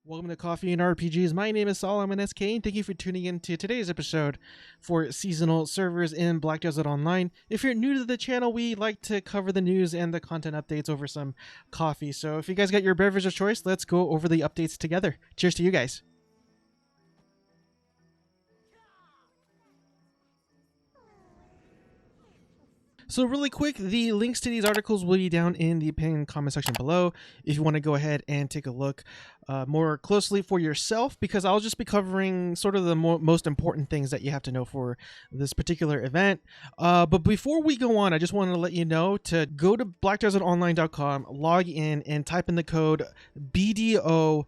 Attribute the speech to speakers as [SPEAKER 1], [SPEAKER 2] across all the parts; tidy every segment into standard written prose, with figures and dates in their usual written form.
[SPEAKER 1] Welcome to Coffee and RPGs. My name is Saul. I'm an SK, and thank you for tuning in to today's episode for seasonal servers in Black Desert Online. If you're new to the channel, we like to cover the news and the content updates over some coffee. So if you guys got your beverage of choice, let's go over the updates together. Cheers to you guys. So really quick, the links to these articles will be down in the pinned comment section below if you want to go ahead and take a look more closely for yourself, because I'll just be covering sort of the most important things that you have to know for this particular event. But before we go on, I just wanted to let you know to go to blackdesertonline.com, log in, and type in the code BDOSCHR.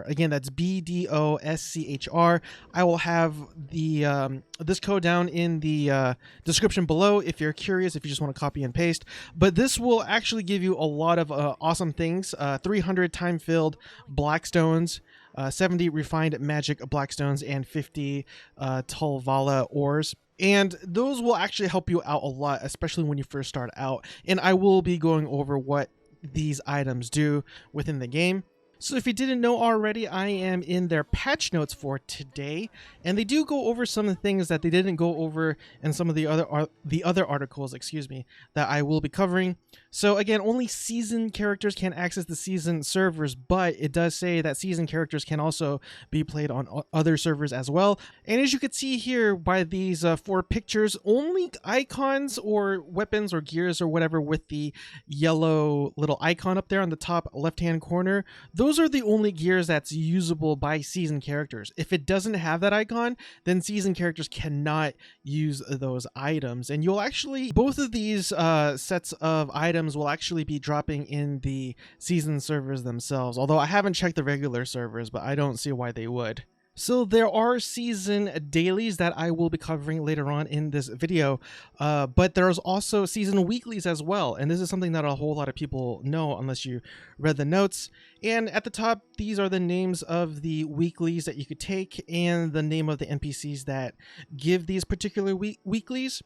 [SPEAKER 1] Again, that's BDOSCHR. I will have the this code down in the description below if you're curious, if you just want to copy and paste. But this will actually give you a lot of awesome things. 300 time-filled blackstones, 70 refined magic blackstones, and 50 Tuvala ores. And those will actually help you out a lot, especially when you first start out. And I will be going over what these items do within the game. So if you didn't know already, I am in their patch notes for today, and they do go over some of the things that they didn't go over in some of the other articles, that I will be covering. So again, only seasoned characters can access the seasoned servers, but it does say that seasoned characters can also be played on other servers as well. And as you can see here by these 4 pictures, only icons or weapons or gears or whatever with the yellow little icon up there on the top left-hand corner, those are the only gears that's usable by seasoned characters. If it doesn't have that icon, then seasoned characters cannot use those items. And you'll actually, both of these sets of items will actually be dropping in the seasoned servers themselves. Although I haven't checked the regular servers, but I don't see why they would. So there are season dailies that I will be covering later on in this video, but there's also season weeklies as well, and this is something that a whole lot of people know unless you read the notes. And at the top, these are the names of the weeklies that you could take and the name of the NPCs that give these particular weeklies.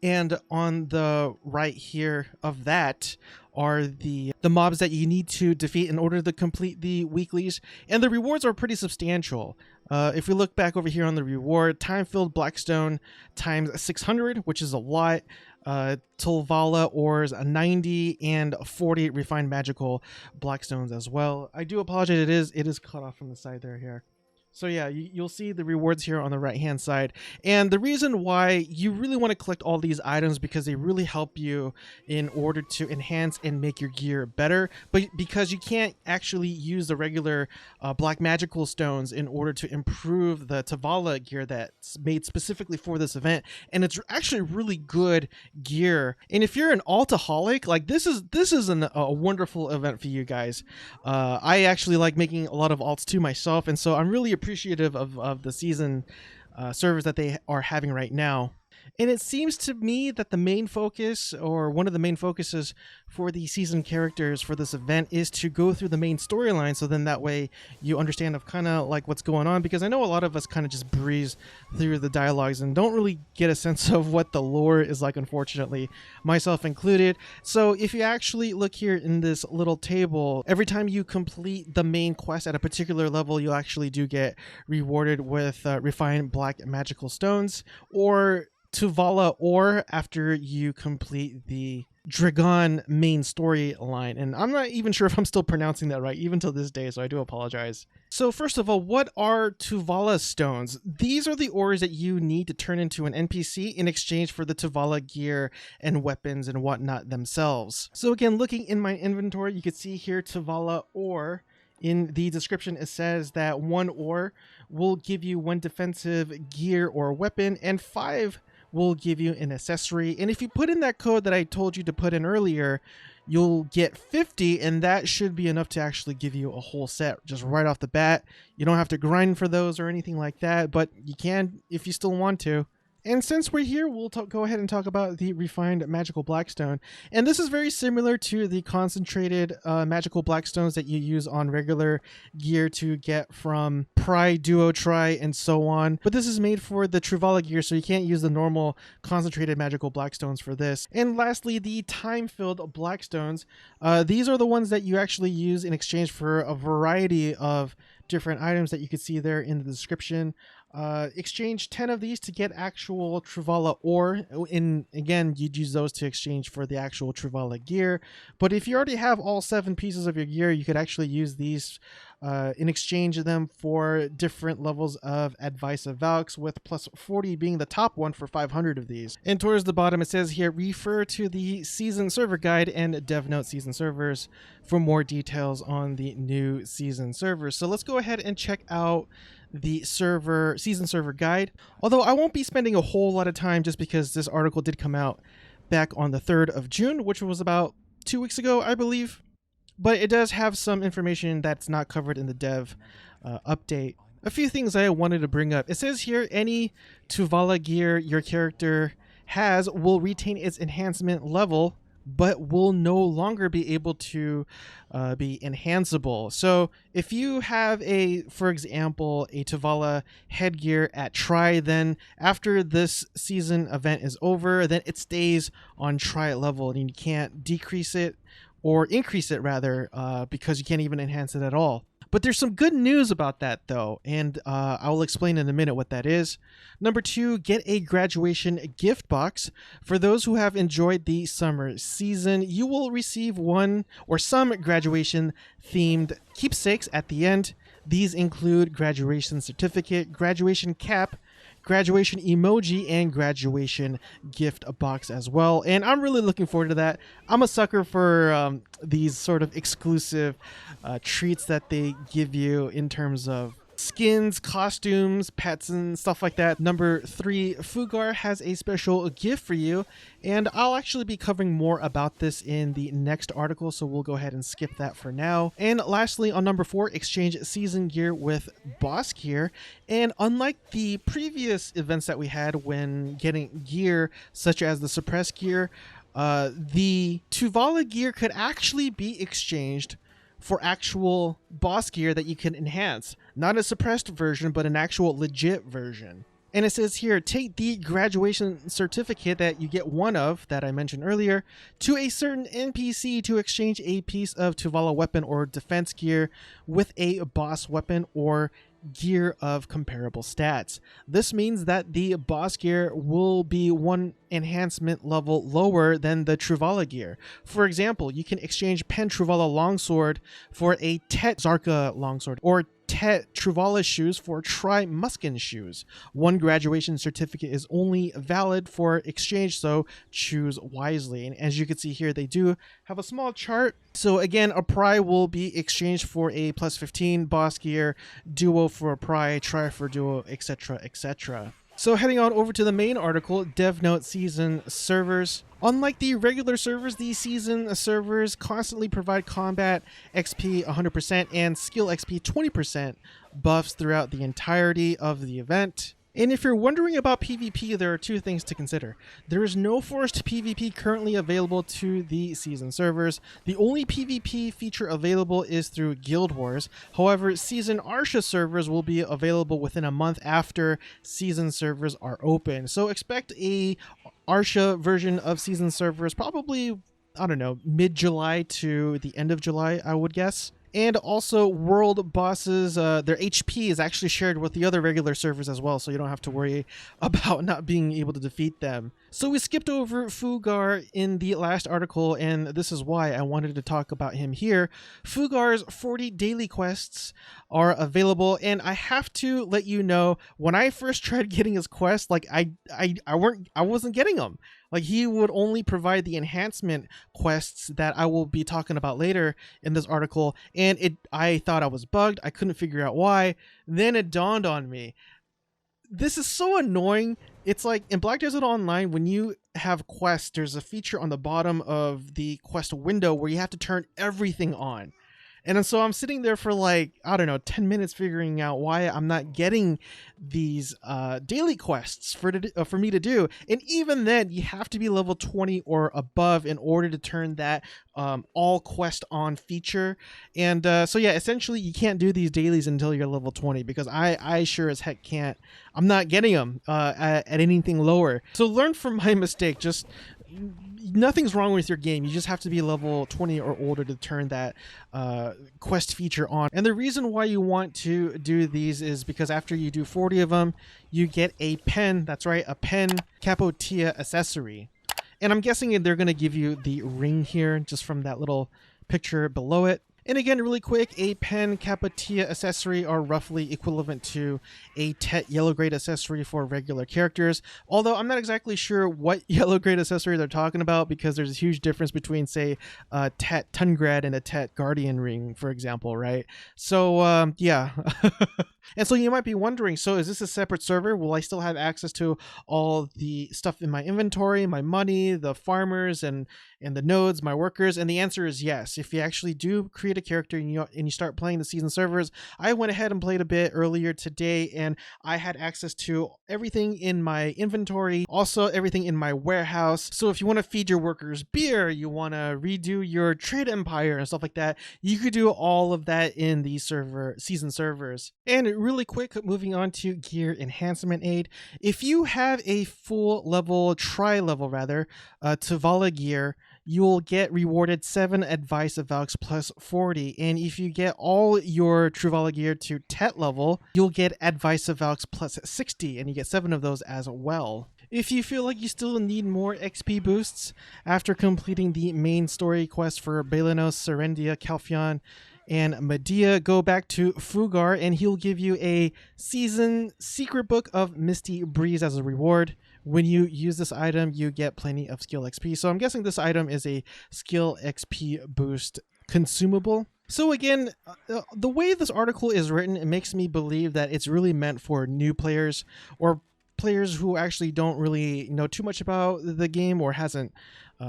[SPEAKER 1] And on the right here of that are the mobs that you need to defeat in order to complete the weeklies. And the rewards are pretty substantial. If we look back over here on the reward, time-filled blackstone times 600, which is a lot. Tuvala ores 90 and 40 refined magical blackstones as well. I do apologize, it is cut off from the side there here. So yeah, you'll see the rewards here on the right hand side. And the reason why you really want to collect all these items, because they really help you in order to enhance and make your gear better, but because you can't actually use the regular black magical stones in order to improve the Tuvala gear that's made specifically for this event. And it's actually really good gear. And if you're an altoholic, like this is a wonderful event for you guys. I actually like making a lot of alts to myself, and so I'm really appreciative of the season servers that they are having right now. And it seems to me that the main focus, or one of the main focuses for the seasoned characters for this event, is to go through the main storyline, so then that way you understand of kind of like what's going on, because I know a lot of us kind of just breeze through the dialogues and don't really get a sense of what the lore is like, unfortunately, myself included. So if you actually look here in this little table, every time you complete the main quest at a particular level, you actually do get rewarded with refined black magical stones, or Tuvala ore after you complete the Dragon main storyline. And I'm not even sure if I'm still pronouncing that right, even till this day, so I do apologize. So first of all, what are Tuvala stones? These are the ores that you need to turn into an NPC in exchange for the Tuvala gear and weapons and whatnot themselves. So again, looking in my inventory, you can see here Tuvala ore. In the description, it says that 1 ore will give you 1 defensive gear or weapon, and 5 will give you an accessory. And if you put in that code that I told you to put in earlier, you'll get 50, and that should be enough to actually give you a whole set just right off the bat. You don't have to grind for those or anything like that, but you can if you still want to. And since we're here, we'll go ahead and talk about the refined magical blackstone. And this is very similar to the concentrated magical blackstones that you use on regular gear to get from Pry, Duo, Tri, and so on. But this is made for the Tuvala Gear, so you can't use the normal concentrated magical blackstones for this. And lastly, the time-filled blackstones. These are the ones that you actually use in exchange for a variety of different items that you can see there in the description. Exchange 10 of these to get actual Tuvala ore. Again, you'd use those to exchange for the actual Tuvala gear. But if you already have all 7 pieces of your gear, you could actually use these in exchange of them for different levels of Advice of Valks, with plus 40 being the top one for 500 of these. And towards the bottom it says here, refer to the season server guide and dev note season servers for more details on the new season servers. So let's go ahead and check out the season server guide, although I won't be spending a whole lot of time just because this article did come out back on the 3rd of June, which was about 2 weeks ago, I believe. But it does have some information that's not covered in the dev update. A few things I wanted to bring up. It says here, any Tuvala gear your character has will retain its enhancement level, but will no longer be able to be enhanceable. So if you have for example, a Tuvala headgear at Tri, then after this season event is over, then it stays on Tri level and you can't decrease it or increase it rather, because you can't even enhance it at all. But there's some good news about that though, and I'll explain in a minute what that is. Number 2, get a graduation gift box. For those who have enjoyed the summer season, you will receive one or some graduation themed keepsakes at the end. These include graduation certificate, graduation cap, graduation emoji, and graduation gift box as well. And I'm really looking forward to that. I'm a sucker for these sort of exclusive treats that they give you in terms of skins, costumes, pets, and stuff like that. Number 3, Fugar has a special gift for you, and I'll actually be covering more about this in the next article, so we'll go ahead and skip that for now. And lastly, on number 4, exchange season gear with boss gear. And unlike the previous events that we had when getting gear such as the suppressed gear, the Tuvala gear could actually be exchanged for actual boss gear that you can enhance. Not a suppressed version, but an actual legit version. And it says here, take the graduation certificate that you get one of, that I mentioned earlier, to a certain NPC to exchange a piece of Tuvala weapon or defense gear with a boss weapon or gear of comparable stats. This means that the boss gear will be one enhancement level lower than the Tuvala gear. For example, you can exchange Pen Tuvala longsword for a Tet Zarka longsword, or Tet Tuvala shoes for Tri Muskin shoes. One graduation certificate is only valid for exchange, so choose wisely. And as you can see here, they do have a small chart. So again, a Pry will be exchanged for a plus 15 boss gear, Duo for a Pry, Tri for Duo, etc, etc. So heading on over to the main article, Dev Note Season Servers. Unlike the regular servers, these season servers constantly provide combat XP 100% and skill XP 20% buffs throughout the entirety of the event. And if you're wondering about PvP, there are 2 things to consider. There is no forced PvP currently available to the season servers. The only PvP feature available is through Guild Wars. However, season Arsha servers will be available within a month after season servers are open. So expect a Arsha version of season servers probably, I don't know, mid-July to the end of July, I would guess. And also world bosses, their HP is actually shared with the other regular servers as well, so you don't have to worry about not being able to defeat them. So we skipped over Fugar in the last article, and this is why I wanted to talk about him here. Fugar's 40 daily quests are available, and I have to let you know, when I first tried getting his quests, like I wasn't getting them. Like, he would only provide the enhancement quests that I will be talking about later in this article, and I thought I was bugged. I couldn't figure out why. Then it dawned on me. This is so annoying. It's like in Black Desert Online, when you have quests, there's a feature on the bottom of the quest window where you have to turn everything on. And so I'm sitting there for like, I don't know, 10 minutes figuring out why I'm not getting these daily quests for me to do. And even then, you have to be level 20 or above in order to turn that all quest on feature. And so yeah, essentially you can't do these dailies until you're level 20, because I sure as heck can't. I'm not getting them at anything lower. So learn from my mistake. Just nothing's wrong with your game. You just have to be level 20 or older to turn that quest feature on. And the reason why you want to do these is because after you do 40 of them, you get a pen. That's right, a pen Capotia accessory. And I'm guessing they're going to give you the ring here just from that little picture below it. And again, really quick, a pen Capotia accessory are roughly equivalent to a Tet yellow grade accessory for regular characters. Although I'm not exactly sure what yellow grade accessory they're talking about, because there's a huge difference between, say, a Tet Tungrad and a Tet Guardian ring, for example, right? So, yeah. And so you might be wondering, so is this a separate server? Will I still have access to all the stuff in my inventory, my money, the farmers, and the nodes, my workers? And the answer is yes. If you actually do create a character and you start playing the season servers, I went ahead and played a bit earlier today, and I had access to everything in my inventory, also everything in my warehouse. So if you want to feed your workers beer, you want to redo your trade empire and stuff like that, you could do all of that in the season servers. And really quick, moving on to gear enhancement aid. If you have a full level, tri-level rather, Tuvala Gear, you'll get rewarded 7 advice evokes plus 40. And if you get all your Tuvala Gear to Tet level, you'll get advice evokes plus 60, and you get 7 of those as well. If you feel like you still need more XP boosts after completing the main story quest for Belenos, Serendia, Calphion, and Medea, go back to Fugar and he'll give you a season secret book of Misty Breeze as a reward. When you use this item, you get plenty of skill XP. So I'm guessing this item is a skill XP boost consumable. So again, the way this article is written, it makes me believe that it's really meant for new players or players who actually don't really know too much about the game or hasn't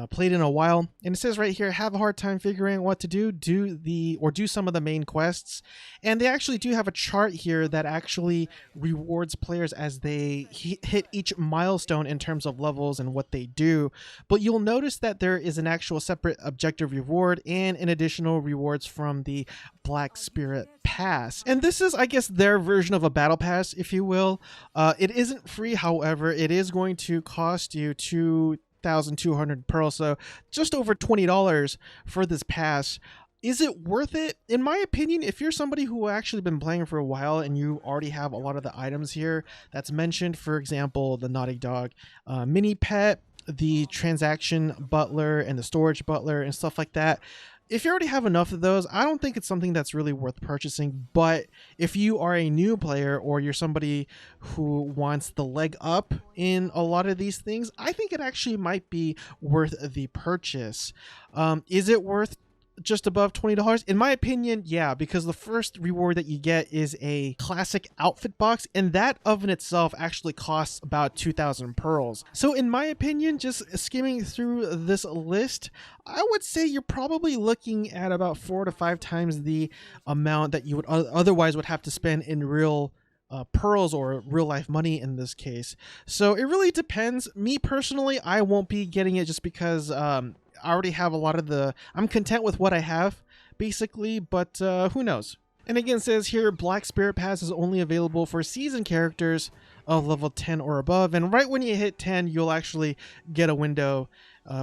[SPEAKER 1] played in a while. And it says right here, have a hard time figuring what to do, do some of the main quests. And they actually do have a chart here that actually rewards players as they hit each milestone in terms of levels and what they do. But you'll notice that there is an actual separate objective reward and an additional rewards from the Black Spirit Pass. And this is, I guess, their version of a battle pass, if you will. It isn't free, however, it is going to cost you 2,200 pearls, so just over $20 for this pass. Is it worth it? In my opinion, if you're somebody who actually been playing for a while and you already have a lot of the items here that's mentioned, for example, the Naughty Dog mini pet, the transaction butler, and the storage butler, and stuff like that, if you already have enough of those, I don't think it's something that's really worth purchasing. But if you are a new player or you're somebody who wants the leg up in a lot of these things, I think it actually might be worth the purchase. Is it worth just above $20? In my opinion, yeah, because the first reward that you get is a classic outfit box, and that of in itself actually costs about 2,000 pearls. So in my opinion, just skimming through this list, I would say you're probably looking at about 4 to 5 times the amount that you would otherwise would have to spend in real pearls or real life money in this case. So it really depends. Me personally, I won't be getting it just because I already have a lot of I'm content with what I have, basically, but who knows? And again, it says here, Black Spirit Pass is only available for season characters of level 10 or above, and right when you hit 10, you'll actually get a window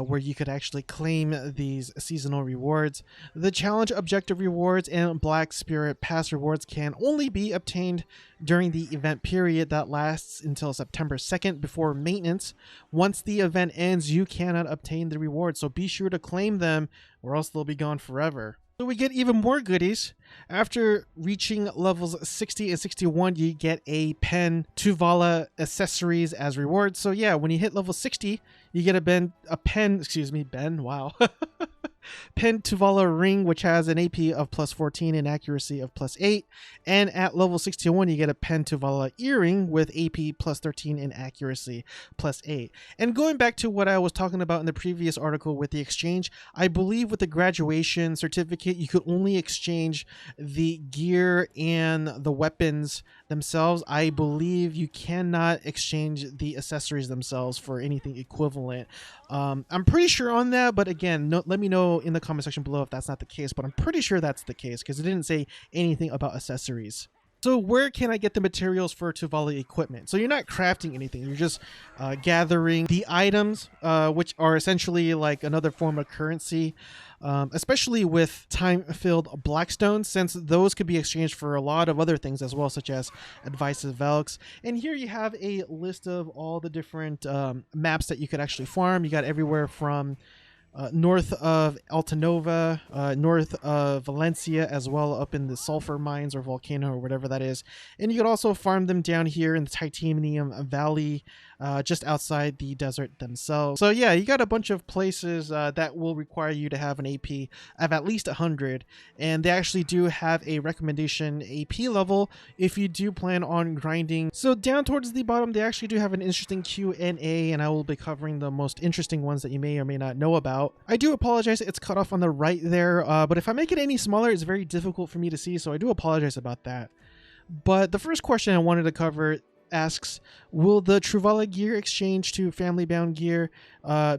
[SPEAKER 1] where you could actually claim these seasonal rewards. The challenge objective rewards and Black Spirit Pass rewards can only be obtained during the event period that lasts until September 2nd before maintenance. Once the event ends, you cannot obtain the rewards, so be sure to claim them or else they'll be gone forever. So we get even more goodies. After reaching levels 60 and 61, you get a pen Tuvala accessories as rewards. So yeah, when you hit level 60, you get a pen, wow. Pen Tuvala ring, which has an AP of plus 14 and accuracy of plus 8. And at level 61, you get a Pen Tuvala earring with AP plus 13 and accuracy plus 8. And going back to what I was talking about in the previous article with the exchange, I believe with the graduation certificate, you could only exchange the gear and the weapons themselves. I believe you cannot exchange the accessories themselves for anything equivalent. I'm pretty sure on that, but again, let me know in the comment section below if that's not the case, but I'm pretty sure that's the case because it didn't say anything about accessories. So where can I get the materials for Tuvala equipment? So you're not crafting anything, you're just gathering the items, which are essentially like another form of currency, especially with time-filled blackstones, since those could be exchanged for a lot of other things as well, such as advice of Valks. And here you have a list of all the different maps that you could actually farm. You got everywhere from north of Altanova, north of Valencia, as well up in the sulfur mines or volcano or whatever that is. And you could also farm them down here in the Titanium Valley, just outside the desert themselves. So yeah, you got a bunch of places that will require you to have an AP of at least 100, and they actually do have a recommendation AP level if you do plan on grinding. So down towards the bottom, they actually do have an interesting Q&A, and I will be covering the most interesting ones that you may or may not know about. I do apologize, it's cut off on the right there, but if I make it any smaller, it's very difficult for me to see, so I do apologize about that. But the first question I wanted to cover asks, will the Tuvala Gear exchange to Family Bound Gear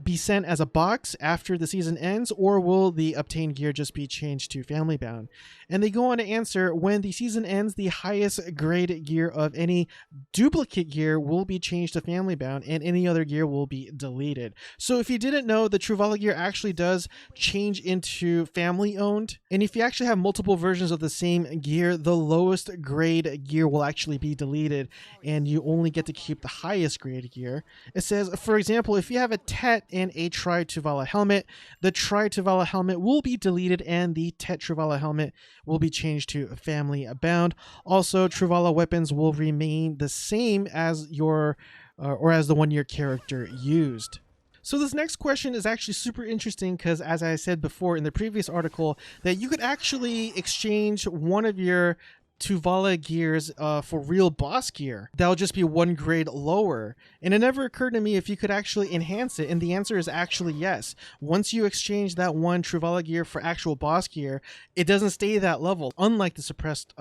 [SPEAKER 1] be sent as a box after the season ends, or will the obtained gear just be changed to Family Bound? And they go on to answer, when the season ends, the highest grade gear of any duplicate gear will be changed to Family Bound, and any other gear will be deleted. So if you didn't know, the Tuvala Gear actually does change into family owned, and if you actually have multiple versions of the same gear, the lowest grade gear will actually be deleted, and you only get to keep the highest grade gear. It says, for example, if you have a Tet and a Tri-Tuvala helmet, the Tri-Tuvala helmet will be deleted and the Tet Tuvala helmet will be changed to Family Bound. Also, Tuvala weapons will remain the same as your or as the one your character used. So this next question is actually super interesting because, as I said before in the previous article, that you could actually exchange one of your Tuvala gears for real boss gear. That'll just be one grade lower. And it never occurred to me if you could actually enhance it, and the answer is actually yes. Once you exchange that one Tuvala gear for actual boss gear, it doesn't stay that level, unlike the suppressed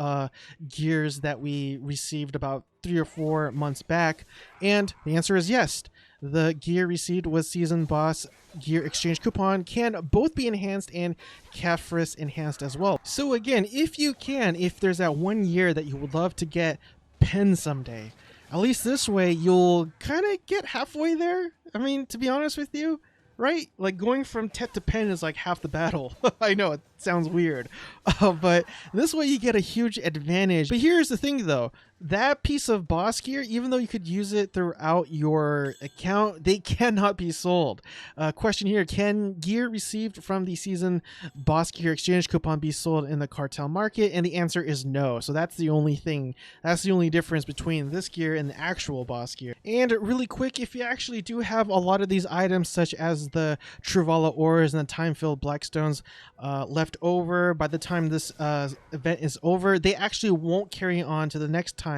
[SPEAKER 1] gears that we received about 3 or 4 months back. And the answer is yes. The gear received with season boss gear exchange coupon can both be enhanced and Caphras enhanced as well. So again, if there's that one year that you would love to get Pen someday, at least this way you'll kind of get halfway there. I mean, to be honest with you, right? Like going from Tet to Pen is like half the battle. I know it sounds weird, but this way you get a huge advantage. But here's the thing though, that piece of boss gear, even though you could use it throughout your account, they cannot be sold. Question here, can gear received from the season boss gear exchange coupon be sold in the cartel market? And the answer is no. So that's the only thing, that's the only difference between this gear and the actual boss gear. And really quick, if you actually do have a lot of these items, such as the Tuvala ores and the time-filled blackstones left over by the time this event is over, they actually won't carry on to the next time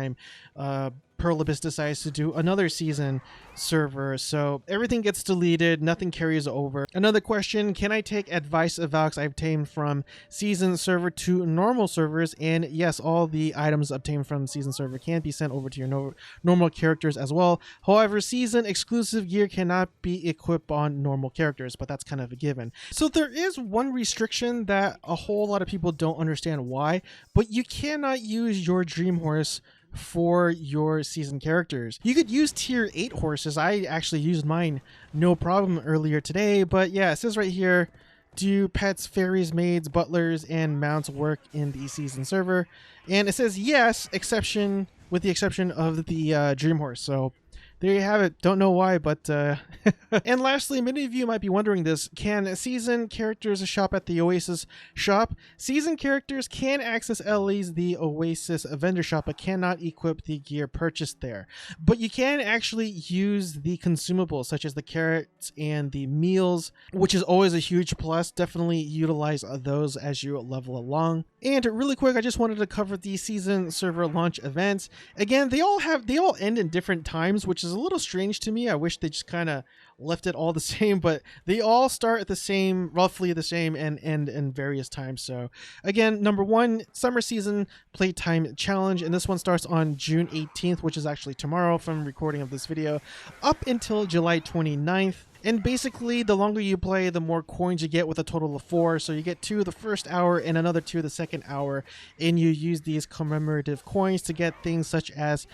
[SPEAKER 1] Pearl Abyss decides to do another season server, so everything gets deleted, nothing carries over. Another question, can I take advice of Valks I obtained from season server to normal servers? And yes, all the items obtained from season server can be sent over to your normal characters as well. However, season exclusive gear cannot be equipped on normal characters, but that's kind of a given. So there is one restriction that a whole lot of people don't understand why, but you cannot use your dream horse for your season characters. You could use tier 8 horses. I actually used mine no problem earlier today, but yeah, it says right here, do pets, fairies, maids, butlers, and mounts work in the season server? And it says yes, with the exception of the dream horse. So there you have it. Don't know why, but and lastly, many of you might be wondering this: can season characters shop at the Oasis shop? Season characters can access LE's the Oasis vendor shop, but cannot equip the gear purchased there. But you can actually use the consumables such as the carrots and the meals, which is always a huge plus. Definitely utilize those as you level along. And really quick, I just wanted to cover the season server launch events. Again, they all end in different times, which is a little strange to me. I wish they just kind of left it all the same, but they all start at the same, roughly the same, and end in various times. So again, number one, summer season playtime challenge, and this one starts on June 18th, which is actually tomorrow from recording of this video, up until July 29th. And basically, the longer you play, the more coins you get, with a total of 4. So you get 2 the first hour and another 2 the second hour. And you use these commemorative coins to get things such as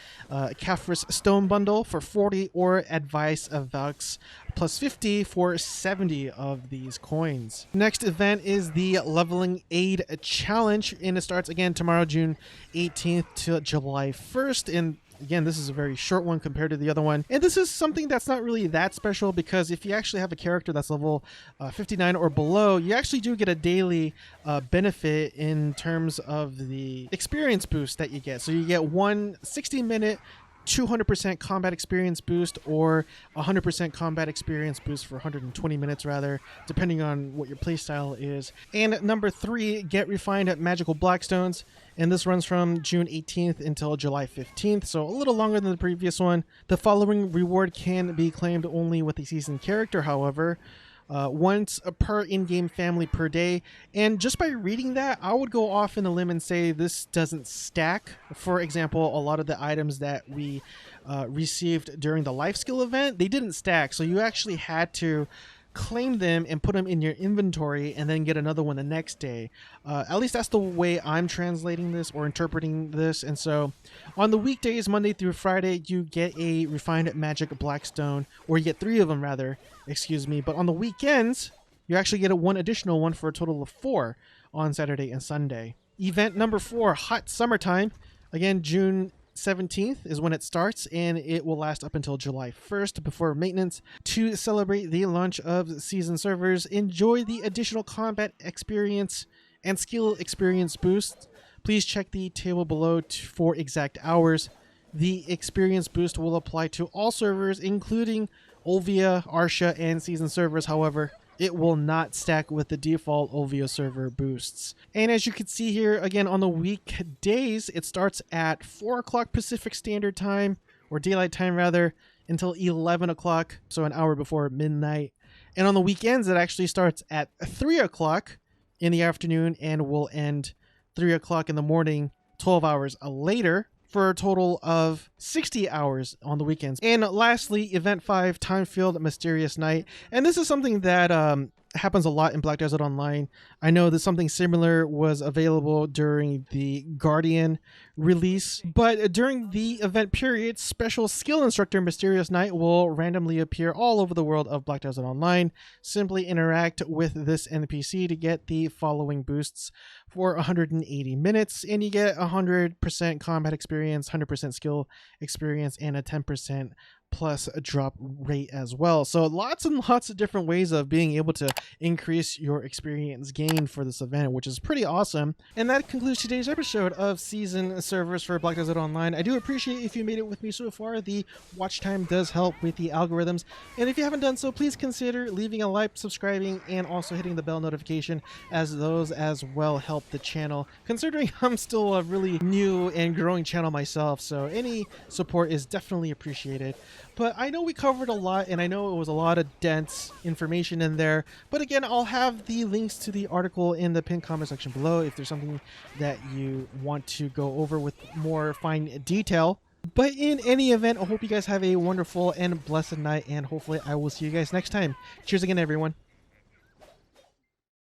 [SPEAKER 1] Caphras Stone Bundle for 40 or Advice of Valks plus 50 for 70 of these coins. Next event is the Leveling Aid Challenge, and it starts again tomorrow, June 18th to July 1st. And again, this is a very short one compared to the other one. And this is something that's not really that special, because if you actually have a character that's level 59 or below, you actually do get a daily benefit in terms of the experience boost that you get. So you get one 60-minute 200% combat experience boost, or 100% combat experience boost for 120 minutes rather, depending on what your playstyle is. And number 3, get refined magical blackstones, and this runs from June 18th until July 15th, so a little longer than the previous one. The following reward can be claimed only with a seasoned character, however. Once per in-game family per day. And just by reading that, I would go off in a limb and say this doesn't stack. For example, a lot of the items that we received during the life skill event, they didn't stack. So you actually had to claim them and put them in your inventory and then get another one the next day. At least that's the way I'm translating this or interpreting this. And so on the weekdays, Monday through Friday, you get a refined magic blackstone, or you get 3 of them rather, excuse me. But on the weekends, you actually get one additional one for a total of 4 on Saturday and Sunday. Event number 4, Hot Summertime. Again, June 17th is when it starts, and it will last up until July 1st before maintenance. To celebrate the launch of season servers, enjoy the additional combat experience and skill experience boosts. Please check the table below for exact hours. The experience boost will apply to all servers, including Olvia, Arsha, and season servers. However, it will not stack with the default Olvia server boosts. And as you can see here, again, on the weekdays, it starts at 4 o'clock Pacific Standard Time, or Daylight Time rather, until 11 o'clock, so an hour before midnight. And on the weekends, it actually starts at 3 o'clock in the afternoon and will end 3 o'clock in the morning, 12 hours later, for a total of 60 hours on the weekends. And lastly, Event 5, Time-Filled Mysterious Night. And this is something that happens a lot in Black Desert Online. I know that something similar was available during the Guardian release, but during the event period, special skill instructor Mysterious Night will randomly appear all over the world of Black Desert Online. Simply interact with this NPC to get the following boosts for 180 minutes, and you get 100% combat experience, 100% skill experience, and a 10% plus a drop rate as well. So lots and lots of different ways of being able to increase your experience gain for this event, which is pretty awesome. And that concludes today's episode of Season Servers for Black Desert Online. I do appreciate if you made it with me so far. The watch time does help with the algorithms. And if you haven't done so, please consider leaving a like, subscribing, and also hitting the bell notification, as those as well help the channel, considering I'm still a really new and growing channel myself. So any support is definitely appreciated. But I know we covered a lot, and I know it was a lot of dense information in there. But again, I'll have the links to the article in the pinned comment section below if there's something that you want to go over with more fine detail. But in any event, I hope you guys have a wonderful and blessed night, and hopefully I will see you guys next time. Cheers again, everyone.